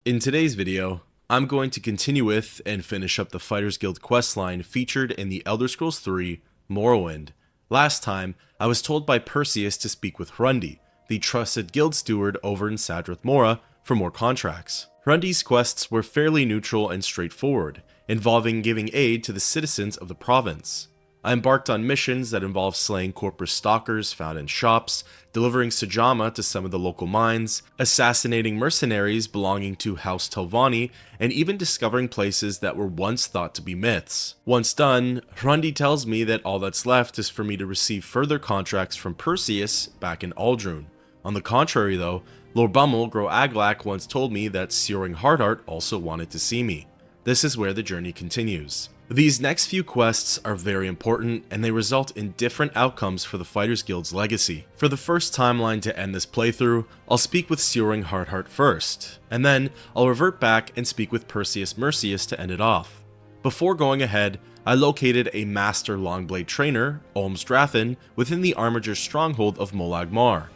In today's video, I'm going to continue with and finish up the Fighters Guild questline featured in the Elder Scrolls 3 Morrowind. Last time, I was told by Percius to speak with Hrundi, the trusted guild steward over in Sadrith Mora, for more contracts. Hrundi's quests were fairly neutral and straightforward, involving giving aid to the citizens of the province. I embarked on missions that involved slaying corporate stalkers found in shops, delivering Sajama to some of the local mines, assassinating mercenaries belonging to House Telvanni, and even discovering places that were once thought to be myths. Once done, Hrundi tells me that all that's left is for me to receive further contracts from Percius back in Aldrune. On the contrary though, Lord Bummel Gro Aglak once told me that Seoring Hardheart also wanted to see me. This is where the journey continues. These next few quests are very important, and they result in different outcomes for the Fighters Guild's legacy. For the first timeline to end this playthrough, I'll speak with Seoring Hardheart first, and then I'll revert back and speak with Percius Mercius to end it off. Before going ahead, I located a Master Longblade trainer, Olms Drathen, within the Armiger stronghold of Molag Mar.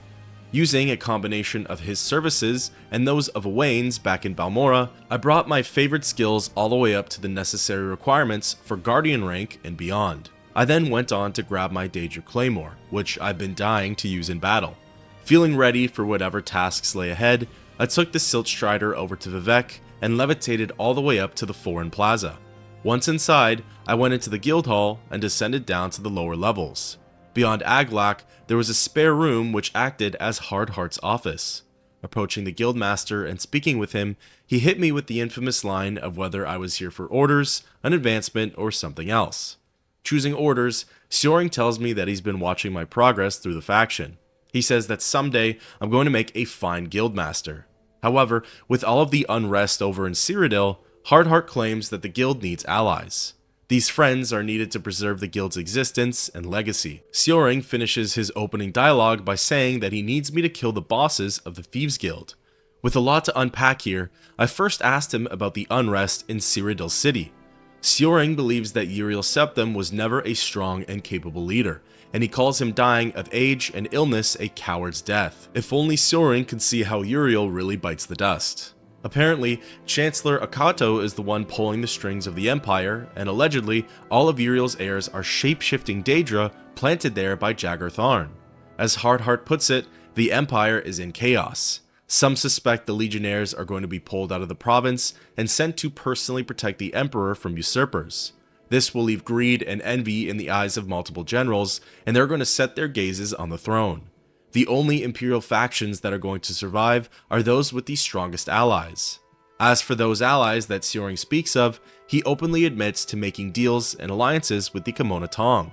Using a combination of his services and those of Owain's back in Balmora, I brought my favorite skills all the way up to the necessary requirements for Guardian rank and beyond. I then went on to grab my Daedra Claymore, which I've been dying to use in battle. Feeling ready for whatever tasks lay ahead, I took the Silt Strider over to Vivec and levitated all the way up to the Foreign Plaza. Once inside, I went into the guild hall and descended down to the lower levels. Beyond Aglak, there was a spare room which acted as Hardheart's office. Approaching the guildmaster and speaking with him, he hit me with the infamous line of whether I was here for orders, an advancement, or something else. Choosing orders, Seoring tells me that he's been watching my progress through the faction. He says that someday I'm going to make a fine guildmaster. However, with all of the unrest over in Cyrodiil, Hardheart claims that the guild needs allies. These friends are needed to preserve the guild's existence and legacy. Seoring finishes his opening dialogue by saying that he needs me to kill the bosses of the Thieves Guild. With a lot to unpack here, I first asked him about the unrest in Cyrodiil City. Seoring believes that Uriel Septim was never a strong and capable leader, and he calls him dying of age and illness a coward's death. If only Seoring could see how Uriel really bites the dust. Apparently, Chancellor Akato is the one pulling the strings of the Empire, and allegedly, all of Uriel's heirs are shape-shifting Daedra planted there by Jagar Tharn. As Hardheart puts it, the Empire is in chaos. Some suspect the Legionnaires are going to be pulled out of the province and sent to personally protect the Emperor from usurpers. This will leave greed and envy in the eyes of multiple generals, and they're going to set their gazes on the throne. The only Imperial factions that are going to survive are those with the strongest allies. As for those allies that Seoring speaks of, he openly admits to making deals and alliances with the Kimona Tong.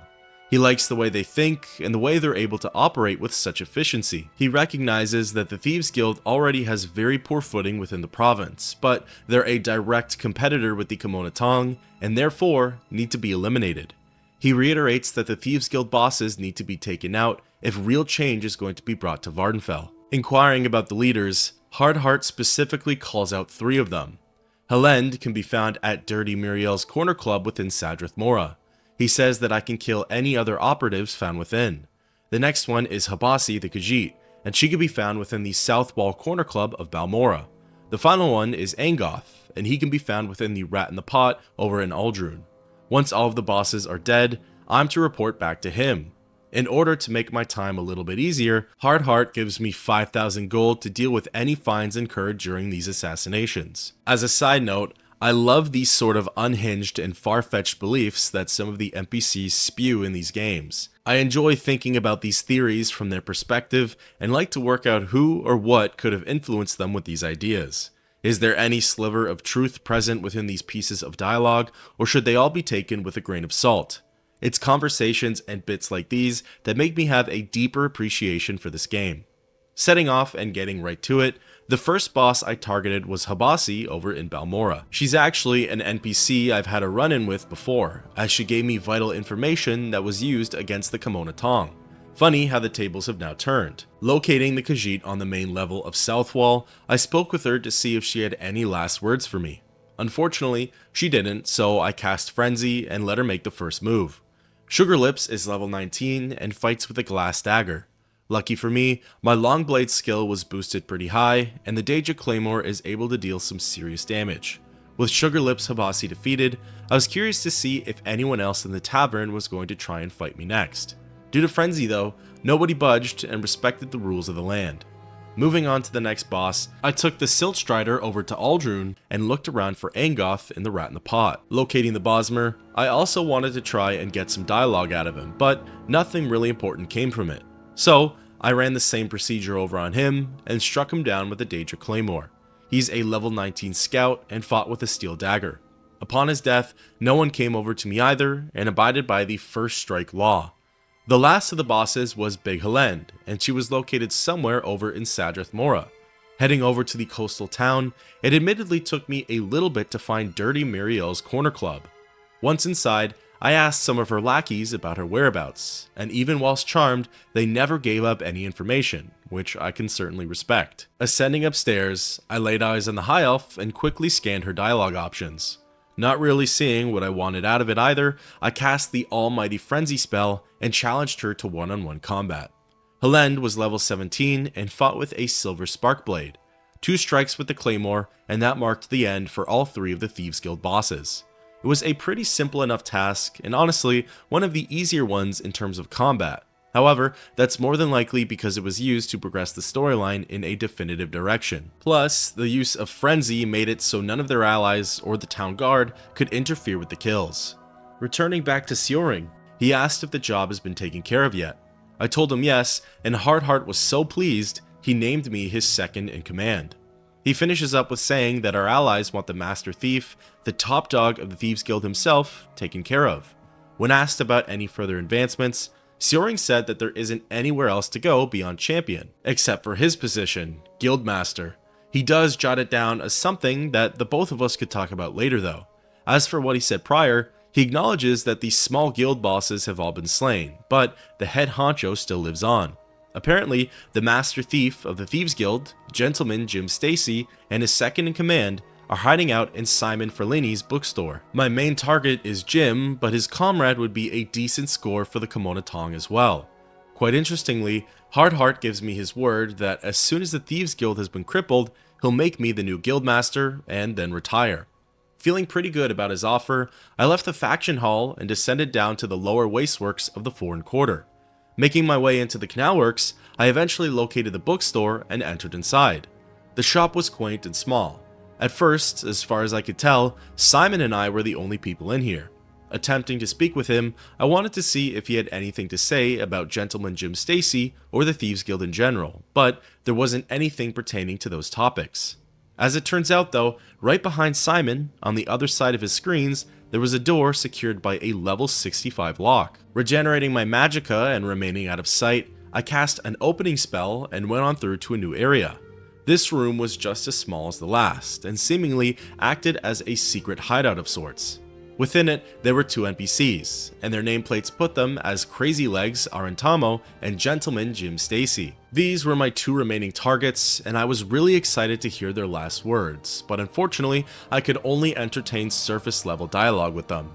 He likes the way they think and the way they're able to operate with such efficiency. He recognizes that the Thieves Guild already has very poor footing within the province, but they're a direct competitor with the Kimona Tong and therefore need to be eliminated. He reiterates that the Thieves Guild bosses need to be taken out if real change is going to be brought to Vardenfell. Inquiring about the leaders, Hardheart specifically calls out 3 of them. Helend can be found at Dirty Muriel's Corner Club within Sadrith Mora. He says that I can kill any other operatives found within. The next one is Habasi the Khajiit, and she can be found within the South Wall Corner Club of Balmora. The final one is Angoth, and he can be found within the Rat in the Pot over in Aldrune. Once all of the bosses are dead, I'm to report back to him. In order to make my time a little bit easier, Hardheart gives me 5,000 gold to deal with any fines incurred during these assassinations. As a side note, I love these sort of unhinged and far-fetched beliefs that some of the NPCs spew in these games. I enjoy thinking about these theories from their perspective and like to work out who or what could have influenced them with these ideas. Is there any sliver of truth present within these pieces of dialogue, or should they all be taken with a grain of salt? It's conversations and bits like these that make me have a deeper appreciation for this game. Setting off and getting right to it, the first boss I targeted was Habasi over in Balmora. She's actually an NPC I've had a run-in with before, as she gave me vital information that was used against the Kimona Tong. Funny how the tables have now turned. Locating the Khajiit on the main level of Southwall, I spoke with her to see if she had any last words for me. Unfortunately, she didn't, so I cast Frenzy and let her make the first move. Sugarlips is level 19 and fights with a glass dagger. Lucky for me, my long blade skill was boosted pretty high, and the Daedric Claymore is able to deal some serious damage. With Sugar Lips Habasi defeated, I was curious to see if anyone else in the tavern was going to try and fight me next. Due to frenzy though, nobody budged and respected the rules of the land. Moving on to the next boss, I took the Silt Strider over to Aldrune and looked around for Angoth in the Rat in the Pot. Locating the Bosmer, I also wanted to try and get some dialogue out of him, but nothing really important came from it. So, I ran the same procedure over on him and struck him down with the Daedric Claymore. He's a level 19 scout and fought with a steel dagger. Upon his death, no one came over to me either and abided by the first strike law. The last of the bosses was Big Helend, and she was located somewhere over in Sadrith Mora. Heading over to the coastal town, it admittedly took me a little bit to find Dirty Muriel's Corner Club. Once inside, I asked some of her lackeys about her whereabouts, and even whilst charmed, they never gave up any information, which I can certainly respect. Ascending upstairs, I laid eyes on the High Elf and quickly scanned her dialogue options. Not really seeing what I wanted out of it either, I cast the Almighty Frenzy spell and challenged her to one-on-one combat. Helend was level 17 and fought with a Silver Spark Blade. 2 strikes with the Claymore, and that marked the end for all 3 of the Thieves Guild bosses. It was a pretty simple enough task, and honestly, one of the easier ones in terms of combat. However, that's more than likely because it was used to progress the storyline in a definitive direction. Plus, the use of Frenzy made it so none of their allies or the town guard could interfere with the kills. Returning back to Sioring, he asked if the job has been taken care of yet. I told him yes, and Hardheart was so pleased, he named me his second in command. He finishes up with saying that our allies want the Master Thief, the top dog of the Thieves Guild himself, taken care of. When asked about any further advancements, Sioring said that there isn't anywhere else to go beyond Champion, except for his position, Guildmaster. He does jot it down as something that the both of us could talk about later though. As for what he said prior, he acknowledges that the small guild bosses have all been slain, but the head honcho still lives on. Apparently, the Master Thief of the Thieves Guild, Gentleman Jim Stacy, and his second in command are hiding out in Simon Ferlini's bookstore. My main target is Jim, but his comrade would be a decent score for the Kimona Tong as well. Quite interestingly, Hardheart gives me his word that as soon as the Thieves Guild has been crippled, he'll make me the new guildmaster and then retire. Feeling pretty good about his offer, I left the faction hall and descended down to the lower wasteworks of the Foreign Quarter. Making my way into the canal works, I eventually located the bookstore and entered inside. The shop was quaint and small. At first, as far as I could tell, Simon and I were the only people in here. Attempting to speak with him, I wanted to see if he had anything to say about Gentleman Jim Stacy or the Thieves Guild in general, but there wasn't anything pertaining to those topics. As it turns out though, right behind Simon, on the other side of his screens, there was a door secured by a level 65 lock. Regenerating my magicka and remaining out of sight, I cast an opening spell and went on through to a new area. This room was just as small as the last, and seemingly acted as a secret hideout of sorts. Within it, there were 2 NPCs, and their nameplates put them as Crazy Legs Arentamo and Gentleman Jim Stacy. These were my 2 remaining targets, and I was really excited to hear their last words, but unfortunately, I could only entertain surface level dialogue with them.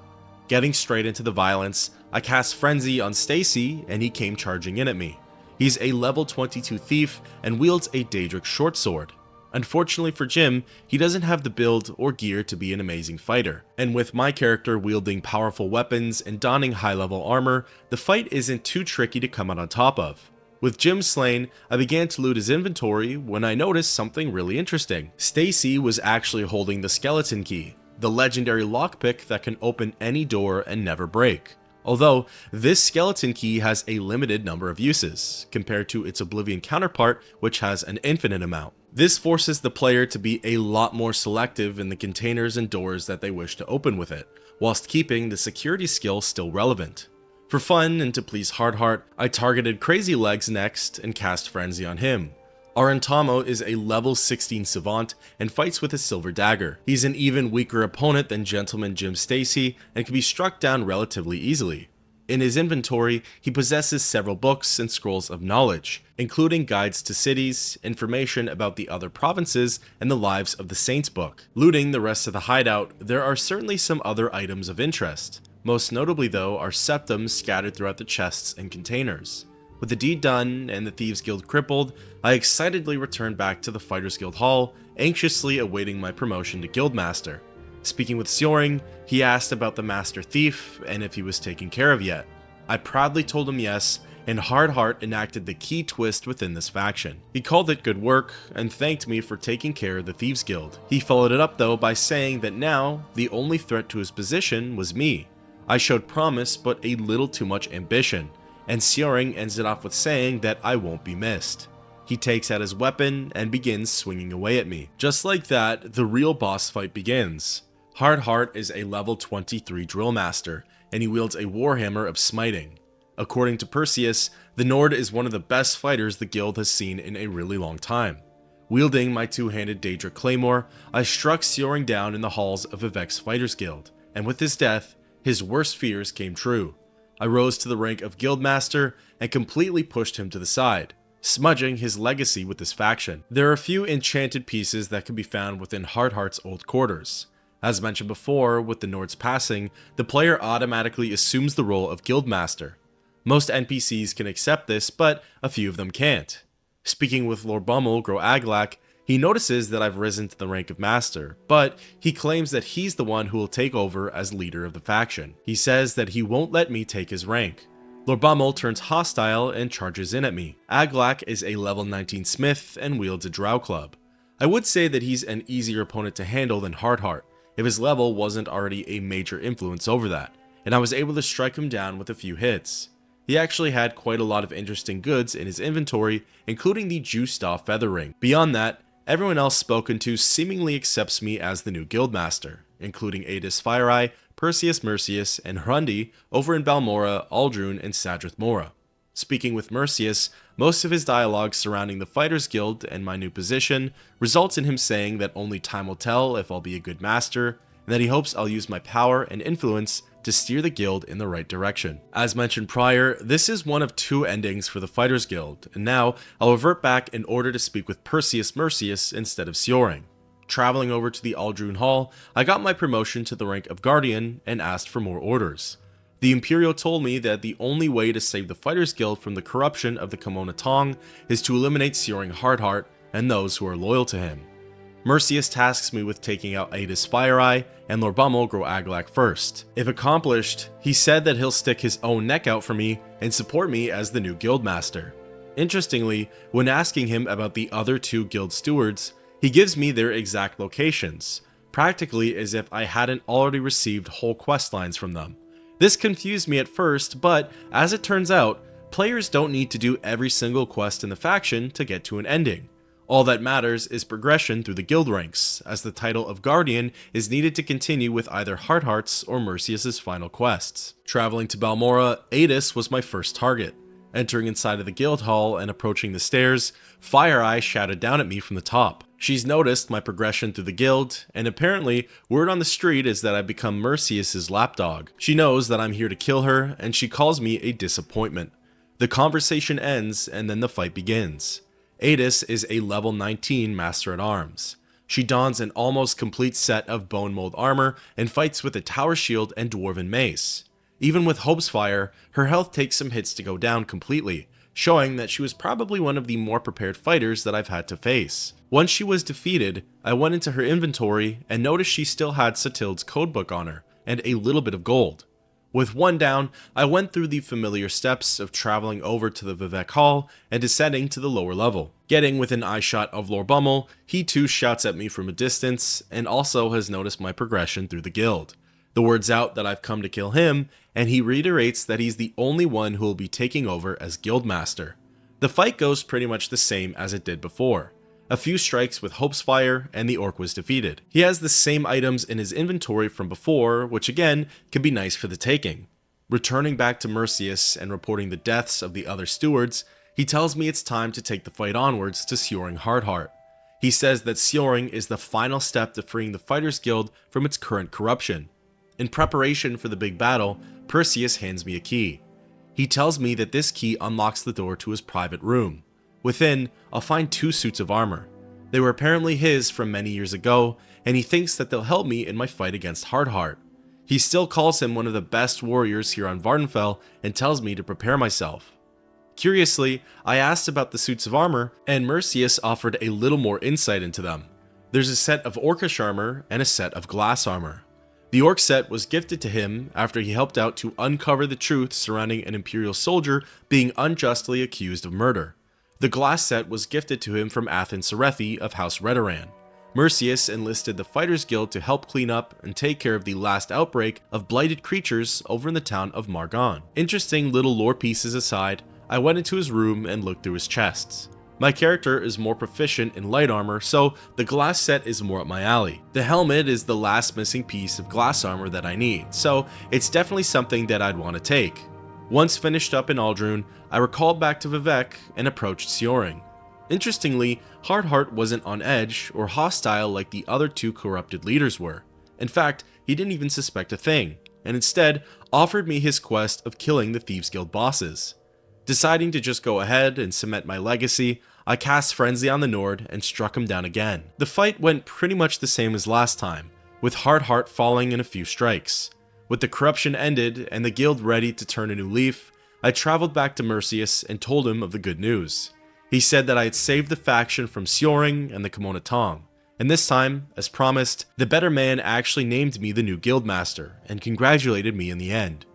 Getting straight into the violence, I cast Frenzy on Stacy, and he came charging in at me. He's a level 22 thief and wields a Daedric short sword. Unfortunately for Jim, he doesn't have the build or gear to be an amazing fighter, and with my character wielding powerful weapons and donning high-level armor, the fight isn't too tricky to come out on top of. With Jim slain, I began to loot his inventory when I noticed something really interesting. Stacy was actually holding the skeleton key, the legendary lockpick that can open any door and never break. Although, this skeleton key has a limited number of uses, compared to its Oblivion counterpart, which has an infinite amount. This forces the player to be a lot more selective in the containers and doors that they wish to open with it, whilst keeping the security skill still relevant. For fun and to please Hardheart, I targeted Crazy Legs next and cast Frenzy on him. Arentamo is a level 16 savant and fights with a silver dagger. He's an even weaker opponent than Gentleman Jim Stacy and can be struck down relatively easily. In his inventory, he possesses several books and scrolls of knowledge, including guides to cities, information about the other provinces, and the Lives of the Saints book. Looting the rest of the hideout, there are certainly some other items of interest. Most notably though are septums scattered throughout the chests and containers. With the deed done and the Thieves Guild crippled, I excitedly returned back to the Fighters Guild Hall, anxiously awaiting my promotion to Guildmaster. Speaking with Sjoring, he asked about the Master Thief and if he was taken care of yet. I proudly told him yes, and Hardheart enacted the key twist within this faction. He called it good work and thanked me for taking care of the Thieves Guild. He followed it up though by saying that now the only threat to his position was me. I showed promise but a little too much ambition, and Sjoring ends it off with saying that I won't be missed. He takes out his weapon and begins swinging away at me. Just like that, the real boss fight begins. Hardheart is a level 23 drill master, and he wields a warhammer of smiting. According to Percius, the Nord is one of the best fighters the guild has seen in a really long time. Wielding my two-handed Daedra Claymore, I struck Sjoring down in the halls of Vivek's Fighters Guild, and with his death, his worst fears came true. I rose to the rank of Guildmaster and completely pushed him to the side, smudging his legacy with this faction. There are a few enchanted pieces that can be found within Hardheart's old quarters. As mentioned before, with the Nord's passing, the player automatically assumes the role of Guildmaster. Most NPCs can accept this, but a few of them can't. Speaking with Lord Bummel Groaglak, he notices that I've risen to the rank of Master, but he claims that he's the one who will take over as leader of the faction. He says that he won't let me take his rank. Lord Bummel turns hostile and charges in at me. Aglak is a level 19 smith and wields a drow club. I would say that he's an easier opponent to handle than Hardheart, if his level wasn't already a major influence over that, and I was able to strike him down with a few hits. He actually had quite a lot of interesting goods in his inventory, including the Justaw feather ring. Beyond that, everyone else spoken to seemingly accepts me as the new Guildmaster, including Adis Fireeye, Percius Mercius, and Hrundi over in Balmora, Aldrun, and Sadrith Mora. Speaking with Mercius, most of his dialogue surrounding the Fighters Guild and my new position results in him saying that only time will tell if I'll be a good master, and that he hopes I'll use my power and influence to steer the guild in the right direction. As mentioned prior, this is one of two endings for the Fighters Guild, and now I'll revert back in order to speak with Percius Mercius instead of Sjoring. Traveling over to the Aldrun Hall, I got my promotion to the rank of Guardian and asked for more orders. The Imperial told me that the only way to save the Fighters Guild from the corruption of the Kimona Tong is to eliminate Sjoring Hardheart and those who are loyal to him. Mercius tasks me with taking out Adis Fireeye and Lord Bummel Groaglak first. If accomplished, he said that he'll stick his own neck out for me and support me as the new Guildmaster. Interestingly, when asking him about the other two guild stewards, he gives me their exact locations, practically as if I hadn't already received whole questlines from them. This confused me at first, but as it turns out, players don't need to do every single quest in the faction to get to an ending. All that matters is progression through the guild ranks, as the title of Guardian is needed to continue with either Hardheart's or Mercius's final quests. Traveling to Balmora, Adis was my first target. Entering inside of the guild hall and approaching the stairs, Fireeye shouted down at me from the top. She's noticed my progression through the guild, and apparently word on the street is that I've become Mercius's lapdog. She knows that I'm here to kill her, and she calls me a disappointment. The conversation ends, and then the fight begins. Adis is a level 19 Master at Arms. She dons an almost complete set of bone mold armor and fights with a tower shield and dwarven mace. Even with Hope's Fire, her health takes some hits to go down completely, showing that she was probably one of the more prepared fighters that I've had to face. Once she was defeated, I went into her inventory and noticed she still had Satild's codebook on her, and a little bit of gold. With one down, I went through the familiar steps of traveling over to the Vivek Hall and descending to the lower level. Getting within eyeshot of Lord Bummel, he too shouts at me from a distance and also has noticed my progression through the guild. The word's out that I've come to kill him, and he reiterates that he's the only one who will be taking over as Guildmaster. The fight goes pretty much the same as it did before. A few strikes with Hope's Fire, and the orc was defeated. He has the same items in his inventory from before, which again, can be nice for the taking. Returning back to Mercius and reporting the deaths of the other stewards, he tells me it's time to take the fight onwards to Sjoring Hardheart. He says that Sjoring is the final step to freeing the Fighters Guild from its current corruption. In preparation for the big battle, Percius hands me a key. He tells me that this key unlocks the door to his private room. Within, I'll find 2 suits of armor. They were apparently his from many years ago, and he thinks that they'll help me in my fight against Hardheart. He still calls him one of the best warriors here on Vardenfell and tells me to prepare myself. Curiously, I asked about the suits of armor, and Mercius offered a little more insight into them. There's a set of orcish armor and a set of glass armor. The orc set was gifted to him after he helped out to uncover the truth surrounding an imperial soldier being unjustly accused of murder. The glass set was gifted to him from Athen Serethi of House Redoran. Mercius enlisted the Fighters Guild to help clean up and take care of the last outbreak of blighted creatures over in the town of Margon. Interesting little lore pieces aside, I went into his room and looked through his chests. My character is more proficient in light armor, so the glass set is more up my alley. The helmet is the last missing piece of glass armor that I need, so it's definitely something that I'd want to take. Once finished up in Aldrune, I recalled back to Vivec and approached Sioring. Interestingly, Hardheart wasn't on edge or hostile like the other two corrupted leaders were. In fact, he didn't even suspect a thing, and instead offered me his quest of killing the Thieves Guild bosses. Deciding to just go ahead and cement my legacy, I cast Frenzy on the Nord and struck him down again. The fight went pretty much the same as last time, with Hardheart falling in a few strikes. With the corruption ended and the guild ready to turn a new leaf, I traveled back to Mercius and told him of the good news. He said that I had saved the faction from Sioring and the Kemona Tong, and this time, as promised, the better man actually named me the new guildmaster and congratulated me in the end.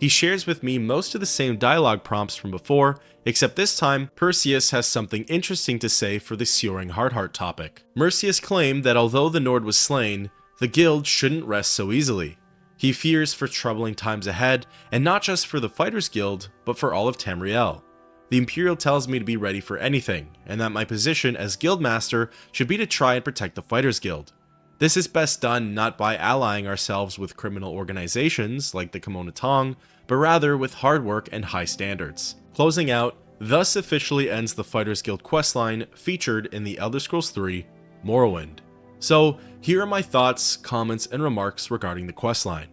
He shares with me most of the same dialogue prompts from before, except this time, Percius has something interesting to say for the Sioring Hardheart topic. Mercius claimed that although the Nord was slain, the guild shouldn't rest so easily. He fears for troubling times ahead, and not just for the Fighters Guild, but for all of Tamriel. The Imperial tells me to be ready for anything, and that my position as Guildmaster should be to try and protect the Fighters Guild. This is best done not by allying ourselves with criminal organizations like the Kemona Tong, but rather with hard work and high standards. Closing out, thus officially ends the Fighters Guild questline featured in the Elder Scrolls 3, Morrowind. So, here are my thoughts, comments, and remarks regarding the questline.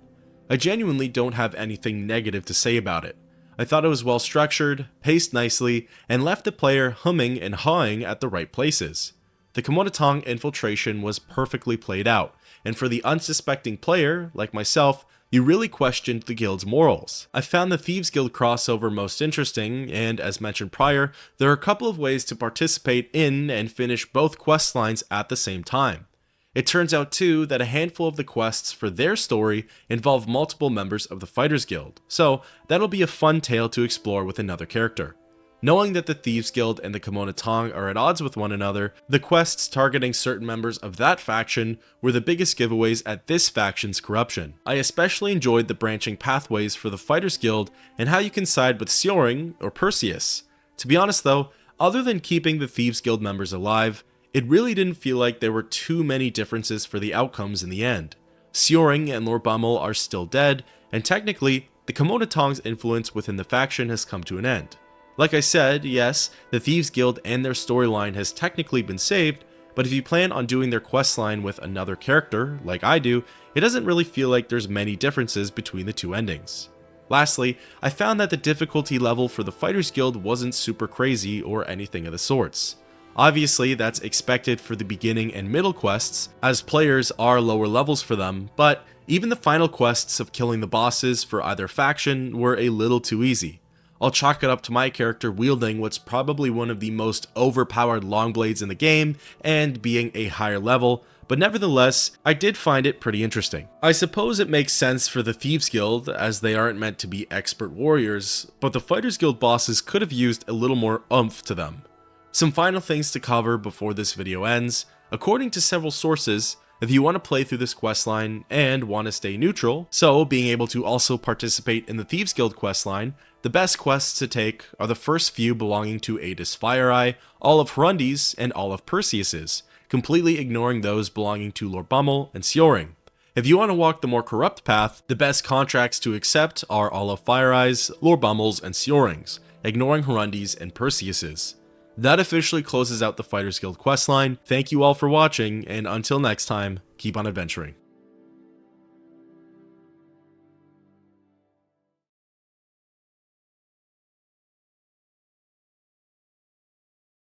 I genuinely don't have anything negative to say about it. I thought it was well structured, paced nicely, and left the player humming and hawing at the right places. The Kemona Tong infiltration was perfectly played out, and for the unsuspecting player, like myself, you really questioned the guild's morals. I found the Thieves Guild crossover most interesting, and as mentioned prior, there are a couple of ways to participate in and finish both questlines at the same time. It turns out too that a handful of the quests for their story involve multiple members of the Fighters Guild, so that'll be a fun tale to explore with another character. Knowing that the Thieves Guild and the Kemona Tong are at odds with one another, the quests targeting certain members of that faction were the biggest giveaways at this faction's corruption. I especially enjoyed the branching pathways for the Fighters Guild and how you can side with Sioring or Percius. To be honest though, other than keeping the Thieves Guild members alive, it really didn't feel like there were too many differences for the outcomes in the end. Sioring and Lord Bummel are still dead, and technically, the Kemona Tong's influence within the faction has come to an end. Like I said, yes, the Thieves Guild and their storyline has technically been saved, but if you plan on doing their questline with another character, like I do, it doesn't really feel like there's many differences between the two endings. Lastly, I found that the difficulty level for the Fighters Guild wasn't super crazy or anything of the sorts. Obviously, that's expected for the beginning and middle quests, as players are lower levels for them, but even the final quests of killing the bosses for either faction were a little too easy. I'll chalk it up to my character wielding what's probably one of the most overpowered long blades in the game and being a higher level, but nevertheless, I did find it pretty interesting. I suppose it makes sense for the Thieves Guild, as they aren't meant to be expert warriors, but the Fighters Guild bosses could have used a little more oomph to them. Some final things to cover before this video ends. According to several sources, if you want to play through this questline and want to stay neutral, so being able to also participate in the Thieves Guild questline, the best quests to take are the first few belonging to Adis Fireeye, all of Hrundi's, and all of Perseus's, completely ignoring those belonging to Lord Bummel and Sioring. If you want to walk the more corrupt path, the best contracts to accept are all of Fireeye's, Lord Bummel's, and Sioring's, ignoring Hrundi's and Perseus's. That officially closes out the Fighters Guild questline. Thank you all for watching, and until next time, keep on adventuring.